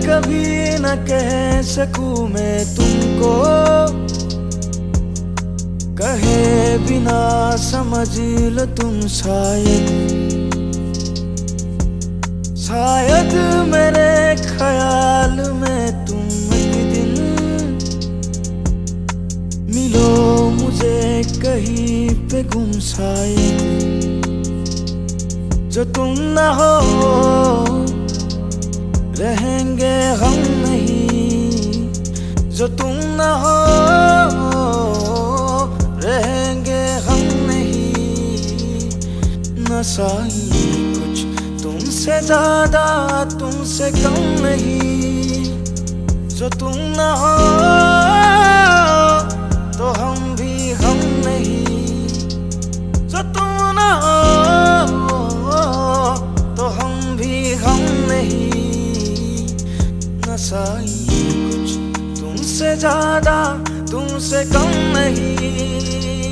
कभी न कह सकूं मैं तुमको, कहे बिना समझ लो तुम शायद मेरे ख्याल में तुम एक दिन मिलो मुझे कहीं पे गुम, शायद जो तुम ना हो रहेंगे हम नहीं, जो तुम ना हो रहेंगे हम नहीं। नशा ही कुछ तुमसे ज्यादा तुमसे कम नहीं, जो तुम ना हो तो हम भी हम नहीं, जो तुम ना हो तो हम भी हम नहीं। नशा ही कुछ तुमसे ज्यादा तुमसे कम नहीं।